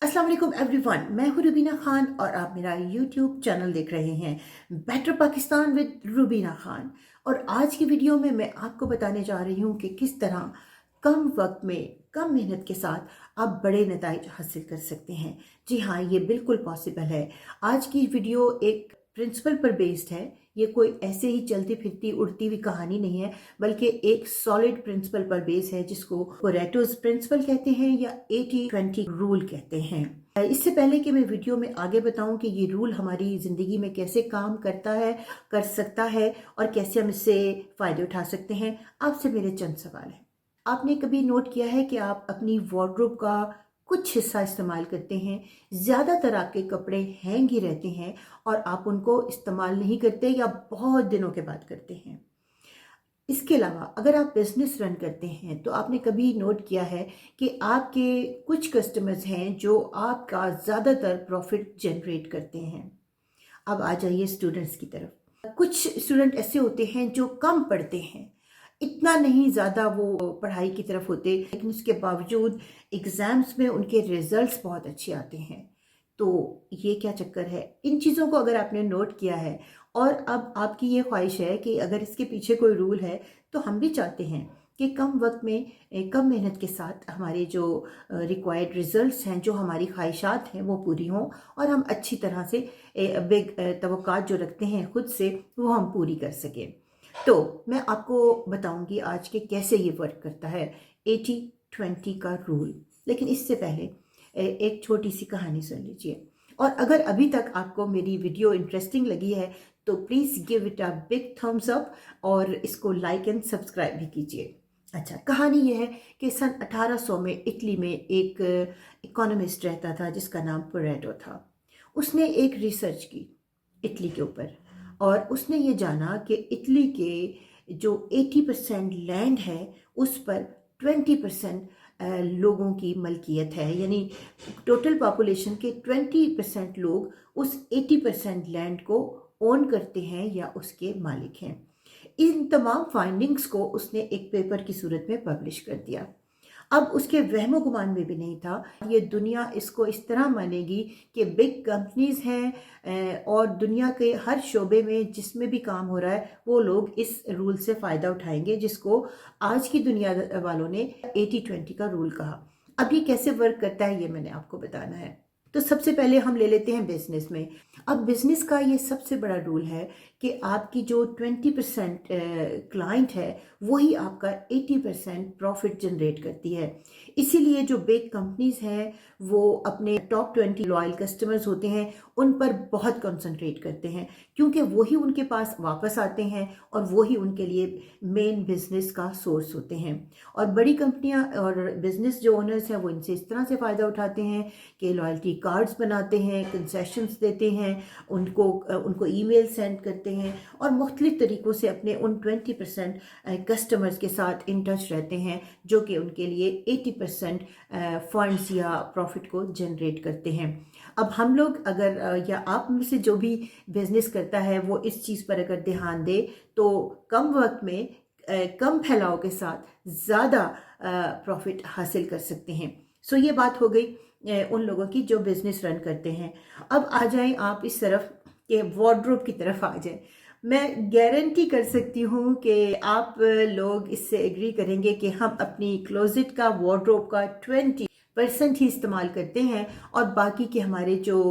अस्सलाम वालेकुम एवरीवन, मैं हूँ रुबीना खान और आप मेरा यूट्यूब चैनल देख रहे हैं बेटर पाकिस्तान विद रुबीना खान। और आज की वीडियो में मैं आपको बताने जा रही हूँ कि किस तरह कम वक्त में कम मेहनत के साथ आप बड़े नताइज हासिल कर सकते हैं। जी हाँ, ये बिल्कुल पॉसिबल है। आज की वीडियो एक प्रिंसिपल पर बेस्ड है। ये कोई ऐसे ही चलती फिरती उड़ती हुई कहानी नहीं है, बल्कि एक सॉलिड प्रिंसिपल पर बेस है जिसको पोरेटोज प्रिंसिपल कहते हैं या 80-20 रूल कहते हैं। इससे पहले कि मैं वीडियो में आगे बताऊं कि ये रूल हमारी ज़िंदगी में कैसे काम करता है, कर सकता है और कैसे हम इससे फ़ायदे उठा सकते हैं, आपसे मेरे चंद सवाल हैं। आपने कभी नोट किया है कि आप अपनी वार्डरोब का कुछ हिस्सा इस्तेमाल करते हैं, ज़्यादातर आपके कपड़े हैंग ही रहते हैं और आप उनको इस्तेमाल नहीं करते या बहुत दिनों के बाद करते हैं। इसके अलावा अगर आप बिजनेस रन करते हैं तो आपने कभी नोट किया है कि आपके कुछ कस्टमर्स हैं जो आपका ज़्यादातर प्रॉफिट जनरेट करते हैं। अब आ जाइए स्टूडेंट्स की तरफ। कुछ स्टूडेंट ऐसे होते हैं जो कम पढ़ते हैं, इतना नहीं ज़्यादा वो पढ़ाई की तरफ होते, लेकिन उसके बावजूद एग्ज़ाम्स में उनके रिजल्ट्स बहुत अच्छे आते हैं। तो ये क्या चक्कर है? इन चीज़ों को अगर आपने नोट किया है और अब आपकी ये ख्वाहिश है कि अगर इसके पीछे कोई रूल है, तो हम भी चाहते हैं कि कम वक्त में कम मेहनत के साथ हमारे जो रिक्वायर्ड रिजल्ट्स हैं, जो हमारी ख्वाहिशात हैं, वो पूरी हों और हम अच्छी तरह से बिग तवक्कात जो रखते हैं खुद से, वो हम पूरी कर सकें। तो मैं आपको बताऊंगी आज के कैसे ये वर्क करता है 80-20 का रूल। लेकिन इससे पहले एक छोटी सी कहानी सुन लीजिए। और अगर अभी तक आपको मेरी वीडियो इंटरेस्टिंग लगी है तो please give it a big thumbs up और इसको लाइक एंड सब्सक्राइब भी कीजिए। अच्छा, कहानी यह है कि सन 1800 में इटली में एक इकोनॉमिस्ट रहता था जिसका नाम परेटो था। उसने एक रिसर्च की इटली के ऊपर और उसने ये जाना कि इटली के जो 80% लैंड है उस पर 20% लोगों की मलकियत है, यानी टोटल पॉपुलेशन के 20% लोग उस 80% लैंड को ओन करते हैं या उसके मालिक हैं। इन तमाम फाइंडिंग्स को उसने एक पेपर की सूरत में पब्लिश कर दिया। अब उसके वहमो गुमान में भी नहीं था ये दुनिया इसको इस तरह मानेगी कि बिग कंपनीज हैं और दुनिया के हर शोबे में जिसमें भी काम हो रहा है वो लोग इस रूल से फ़ायदा उठाएंगे, जिसको आज की दुनिया वालों ने 80-20 का रूल कहा। अब ये कैसे वर्क करता है ये मैंने आपको बताना है। तो सबसे पहले हम ले लेते हैं बिजनेस में। अब बिजनेस का ये सबसे बड़ा रूल है कि आपकी जो 20% क्लाइंट है वही आपका 80% प्रॉफिट जनरेट करती है। इसीलिए जो बिग कंपनीज हैं वो अपने टॉप 20 लॉयल कस्टमर्स होते हैं उन पर बहुत कंसंट्रेट करते हैं, क्योंकि वही उनके पास वापस आते हैं और वही उनके लिए मेन बिजनेस का सोर्स होते हैं। और बड़ी कंपनियां और बिजनेस जो ओनर्स हैं वो इनसे इस तरह से फ़ायदा उठाते हैं कि लॉयल्टी कार्ड्स बनाते हैं, कंसेशंस देते हैं, उनको ईमेल सेंड करते हैं और मुख्तलिफ तरीक़ों से अपने उन 20% कस्टमर्स के साथ इन टच रहते हैं जो कि उनके लिए 80% फंड्स या प्रॉफिट को जनरेट करते हैं। अब हम लोग अगर या आप में से जो भी बिजनेस करता है वो इस चीज़ पर अगर ध्यान दे तो कम वक्त में कम फैलाव के साथ ज़्यादा प्रॉफिट हासिल कर सकते हैं। सो ये बात हो गई उन लोगों की जो बिज़नेस रन करते हैं। अब आ जाएं आप इस तरफ के वार्डरोब की तरफ आ जाएं। मैं गारंटी कर सकती हूँ कि आप लोग इससे एग्री करेंगे कि हम अपनी क्लोजेट का वार्डरोब का 20% ही इस्तेमाल करते हैं और बाकी के हमारे जो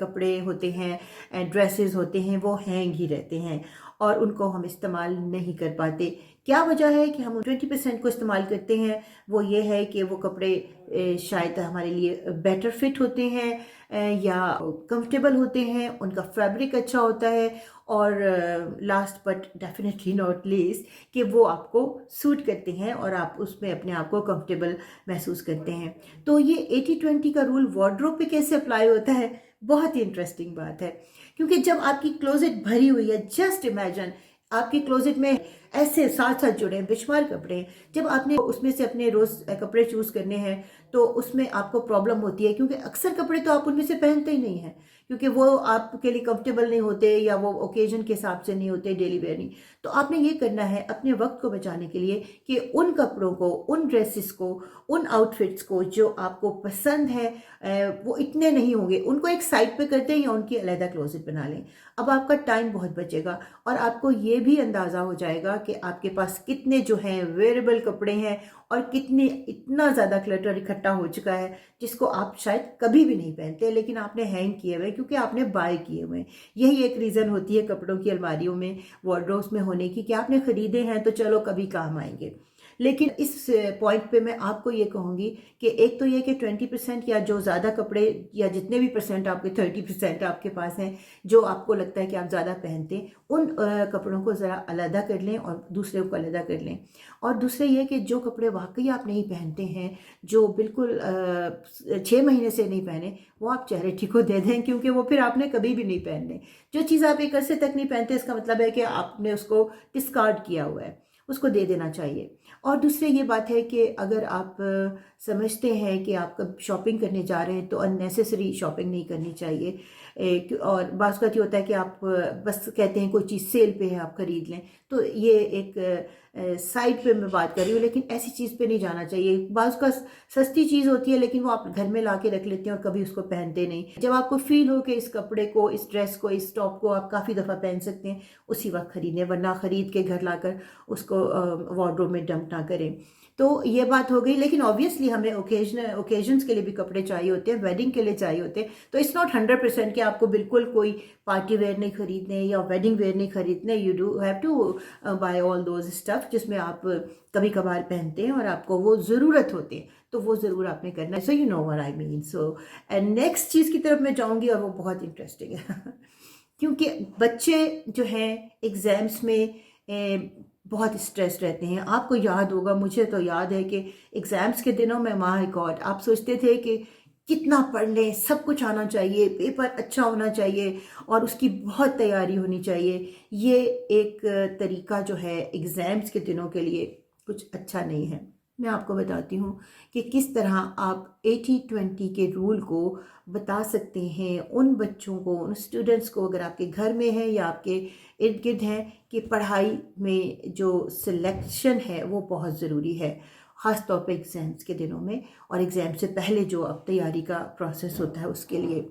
कपड़े होते हैं, ड्रेसेस होते हैं, वो हैंग ही रहते हैं और उनको हम इस्तेमाल नहीं कर पाते। क्या वजह है कि हम 20% को इस्तेमाल करते हैं? वो ये है कि वो कपड़े शायद हमारे लिए बेटर फिट होते हैं या कंफर्टेबल होते हैं, उनका फैब्रिक अच्छा होता है और last but definitely not least कि वो आपको सूट करते हैं और आप उसमें अपने आप को कंफर्टेबल महसूस करते हैं। तो ये 80-20 का रूल वार्डरोब पे कैसे अप्लाई होता है? बहुत ही इंटरेस्टिंग बात है, क्योंकि जब आपकी क्लोजेट भरी हुई है, जस्ट इमेजिन आपकी क्लोजेट में ऐसे साथ साथ जुड़े हैं, बेशुमार कपड़े हैं। जब आपने उसमें से अपने रोज़ कपड़े चूज़ करने हैं तो उसमें आपको प्रॉब्लम होती है, क्योंकि अक्सर कपड़े तो आप उनमें से पहनते ही नहीं हैं, क्योंकि वो आपके लिए कंफर्टेबल नहीं होते या वो ओकेजन के हिसाब से नहीं होते, डेली वेयर नहीं। तो आपने ये करना है अपने वक्त को बचाने के लिए कि उन कपड़ों को, उन ड्रेसेस को, उन आउटफिट्स को जो आपको पसंद है, वो इतने नहीं होंगे, उनको एक साइड पे कर दें या उनकी अलहदा क्लोजेट बना लें। अब आपका टाइम बहुत बचेगा और आपको ये भी अंदाज़ा हो जाएगा कि आपके पास कितने जो हैं वेयरेबल कपड़े हैं और कितने, इतना ज़्यादा क्लटर इकट्ठा हो चुका है जिसको आप शायद कभी भी नहीं पहनते, लेकिन आपने हैंग किए हुए क्योंकि आपने बाय किए हुए हैं। यही एक रीज़न होती है कपड़ों की अलमारियों में, वार्डरोब्स में होने की, कि आपने ख़रीदे हैं तो चलो कभी काम आएंगे। लेकिन इस पॉइंट पे मैं आपको ये कहूँगी कि एक तो ये कि 20% या जो ज़्यादा कपड़े या जितने भी परसेंट आपके 30% आपके पास हैं जो आपको लगता है कि आप ज़्यादा पहनते हैं, उन कपड़ों को ज़रा अलहदा कर लें और दूसरे को अलहदा कर लें। और दूसरे ये कि जो कपड़े वाकई आप नहीं पहनते हैं, जो बिल्कुल 6 महीने से नहीं पहने, वो आप चैरिटी को दे दें, क्योंकि वो फिर आपने कभी भी नहीं पहनने। जो चीज़ आप एक अरसे तक नहीं पहनते, इसका मतलब है कि आपने उसको डिस्कार्ड किया हुआ है, उसको दे देना चाहिए। और दूसरी ये बात है कि अगर आप समझते हैं कि आप कब शॉपिंग करने जा रहे हैं तो अननेसेसरी शॉपिंग नहीं करनी चाहिए। और बाज़ ये होता है कि आप बस कहते हैं कोई चीज़ सेल पे है आप ख़रीद लें, तो ये एक साइड पे मैं बात कर रही हूँ, लेकिन ऐसी चीज़ पे नहीं जाना चाहिए। बाज़ का सस्ती चीज़ होती है लेकिन वो आप घर में ला के रख लेते हैं और कभी उसको पहनते नहीं। जब आपको फील हो कि इस कपड़े को, इस ड्रेस को, इस टॉप को आप काफ़ी दफ़ा पहन सकते हैं, उसी वक्त ख़रीदें, वरना ख़रीद के घर लाकर उसको वार्डरोब में डंप ना करें। तो ये बात हो गई। लेकिन ऑब्वियसली हमें ओकेजन्स के लिए भी कपड़े चाहिए होते हैं, वेडिंग के लिए चाहिए होते हैं। तो इट्स नॉट 100% कि आपको बिल्कुल कोई पार्टी वेयर नहीं खरीदने या वेडिंग वेयर नहीं खरीदने। You do have to buy all those stuff जिसमें आप कभी कभार पहनते हैं और आपको वो ज़रूरत होती है, तो वो ज़रूर आपने करना है। So you know what I mean. So next चीज़ की तरफ मैं जाऊँगी और वो बहुत इंटरेस्टिंग है क्योंकि बच्चे जो हैं एग्ज़ाम्स में बहुत स्ट्रेस रहते हैं। आपको याद होगा, मुझे तो याद है कि एग्ज़ाम्स के दिनों में, माय गॉड, आप सोचते थे कि कितना पढ़ लें, सब कुछ आना चाहिए, पेपर अच्छा होना चाहिए और उसकी बहुत तैयारी होनी चाहिए। ये एक तरीका जो है एग्ज़ाम्स के दिनों के लिए कुछ अच्छा नहीं है। मैं आपको बताती हूँ कि किस तरह आप 80-20 के रूल को बता सकते हैं उन बच्चों को, उन स्टूडेंट्स को, अगर आपके घर में है या आपके इर्द गिर्द हैं, कि पढ़ाई में जो सिलेक्शन है वो बहुत ज़रूरी है, ख़ास तौर पे एग्ज़ाम्स के दिनों में और एग्ज़ाम से पहले जो अब तैयारी का प्रोसेस होता है उसके लिए।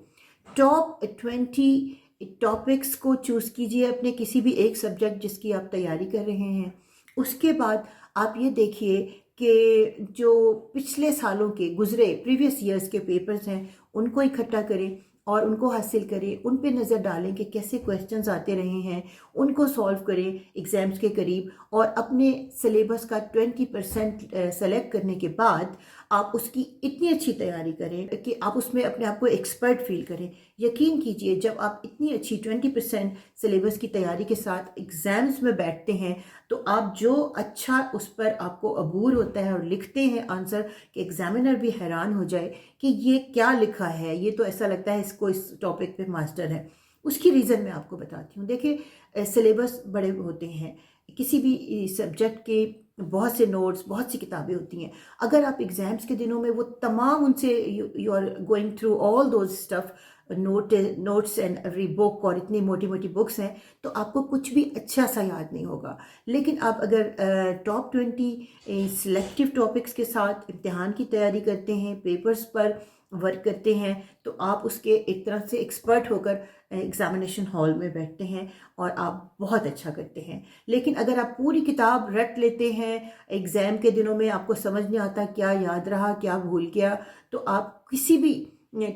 टॉप 20 टॉपिक्स को चूज़ कीजिए अपने किसी भी एक सब्जेक्ट जिसकी आप तैयारी कर रहे हैं। उसके बाद आप ये देखिए कि जो पिछले सालों के गुज़रे प्रीवियस ईयर्स के पेपर्स हैं उनको इकट्ठा करें और उनको हासिल करें, उन पे नज़र डालें कि कैसे क्वेश्चंस आते रहे हैं, उनको सॉल्व करें एग्ज़ाम्स के करीब। और अपने सिलेबस का 20% सेलेक्ट करने के बाद आप उसकी इतनी अच्छी तैयारी करें कि आप उसमें अपने आप को एक्सपर्ट फील करें। यकीन कीजिए, जब आप इतनी अच्छी 20% सिलेबस की तैयारी के साथ एग्ज़ाम्स में बैठते हैं तो आप जो अच्छा उस पर आपको अबूर होता है और लिखते हैं आंसर, कि एग्ज़ामिनर भी हैरान हो जाए कि ये क्या लिखा है, ये तो ऐसा लगता है इसको इस टॉपिक पे मास्टर है। उसकी रीज़न मैं आपको बताती हूँ। देखिए, सिलेबस बड़े होते हैं, किसी भी सब्जेक्ट के बहुत से नोट्स, बहुत सी किताबें होती हैं। अगर आप एग्ज़ाम्स के दिनों में वो तमाम उनसे you are going through all those stuff, notes and every book, और इतनी मोटी मोटी बुक्स हैं, तो आपको कुछ भी अच्छा सा याद नहीं होगा। लेकिन आप अगर टॉप 20 सिलेक्टिव टॉपिक्स के साथ इम्तिहान की तैयारी करते हैं, पेपर्स पर वर्क करते हैं, तो आप उसके एक तरह से एक्सपर्ट होकर एग्ज़ामिनेशन हॉल में बैठते हैं और आप बहुत अच्छा करते हैं। लेकिन अगर आप पूरी किताब रट लेते हैं, एग्ज़ाम के दिनों में आपको समझ नहीं आता क्या याद रहा क्या भूल गया, तो आप किसी भी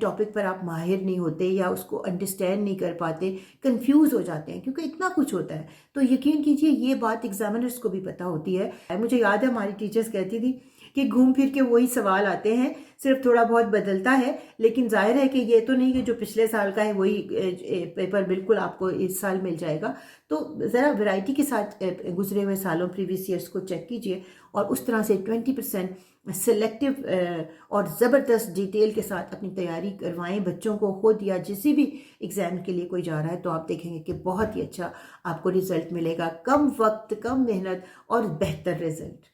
टॉपिक पर आप माहिर नहीं होते या उसको अंडरस्टैंड नहीं कर पाते, कंफ्यूज हो जाते हैं, क्योंकि इतना कुछ होता है। तो यकीन कीजिए ये बात एग्जामिनर्स को भी पता होती है। मुझे याद है हमारी टीचर्स कहती थी कि घूम फिर के वही सवाल आते हैं, सिर्फ थोड़ा बहुत बदलता है। लेकिन जाहिर है कि ये तो नहीं कि जो पिछले साल का है वही पेपर बिल्कुल आपको इस साल मिल जाएगा। तो ज़रा वैरायटी के साथ गुजरे हुए सालों प्रीवियस ईयर्स को चेक कीजिए और उस तरह से 20% सिलेक्टिव और ज़बरदस्त डिटेल के साथ अपनी तैयारी करवाएं बच्चों को, खुद या जिस भी एग्ज़ाम के लिए कोई जा रहा है, तो आप देखेंगे कि बहुत ही अच्छा आपको रिज़ल्ट मिलेगा, कम वक्त, कम मेहनत और बेहतर रिज़ल्ट।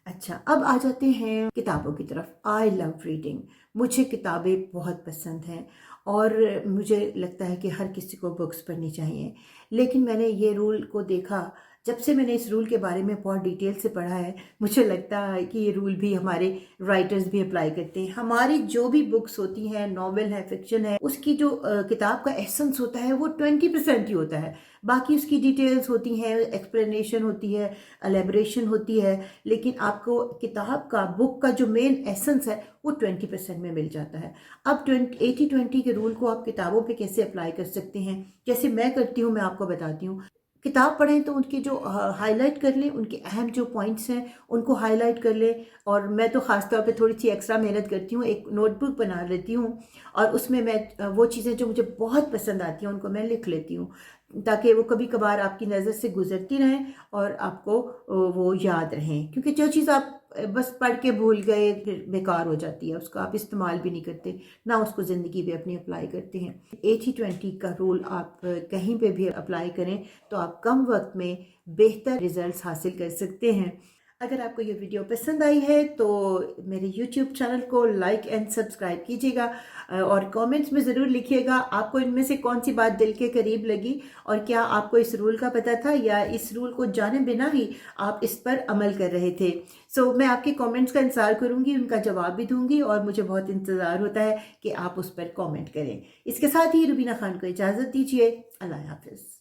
अच्छा, अब आ जाते हैं किताबों की तरफ। आई लव रीडिंग, मुझे किताबें बहुत पसंद हैं और मुझे लगता है कि हर किसी को बुक्स पढ़नी चाहिए। लेकिन मैंने ये रूल को देखा, जब से मैंने इस रूल के बारे में बहुत डिटेल से पढ़ा है, मुझे लगता है कि ये रूल भी हमारे राइटर्स भी अप्लाई करते हैं। हमारी जो भी बुक्स होती हैं, नॉवेल है, फिक्शन है, उसकी जो किताब का एसेंस होता है वो 20% ही होता है। बाकी उसकी डिटेल्स होती हैं, एक्सप्लेनेशन होती है, एलेबरेशन होती है, लेकिन आपको किताब का, बुक का जो मेन एसेंस है वो 20% में मिल जाता है। अब 80-20 के रूल को आप किताबों पे कैसे अप्लाई कर सकते हैं, जैसे मैं करती हूँ, मैं आपको बताती हूँ। किताब पढ़ें तो उनके जो हाईलाइट कर लें, उनके अहम जो पॉइंट्स हैं उनको हाईलाइट कर लें। और मैं तो ख़ास तौर पे थोड़ी सी एक्स्ट्रा मेहनत करती हूँ, एक नोटबुक बना लेती हूँ और उसमें मैं वो चीज़ें जो मुझे बहुत पसंद आती हैं उनको मैं लिख लेती हूँ, ताकि वो कभी कभार आपकी नज़र से गुजरती रहें और आपको वो याद रहें। क्योंकि जो चीज़ आप बस पढ़ के भूल गए फिर बेकार हो जाती है, उसका आप इस्तेमाल भी नहीं करते, ना उसको ज़िंदगी में अपनी अप्लाई करते हैं। 80-20 का रूल आप कहीं पे भी अप्लाई करें तो आप कम वक्त में बेहतर रिजल्ट्स हासिल कर सकते हैं। अगर आपको ये वीडियो पसंद आई है तो मेरे YouTube चैनल को लाइक एंड सब्सक्राइब कीजिएगा और कमेंट्स में ज़रूर लिखिएगा आपको इनमें से कौन सी बात दिल के करीब लगी और क्या आपको इस रूल का पता था या इस रूल को जाने बिना ही आप इस पर अमल कर रहे थे। सो मैं आपके कमेंट्स का इंतज़ार करूँगी, उनका जवाब भी दूँगी और मुझे बहुत इंतज़ार होता है कि आप उस पर कमेंट करें। इसके साथ ही रुबीना खान को इजाज़त दीजिए। अल्लाह हाफ़िज़।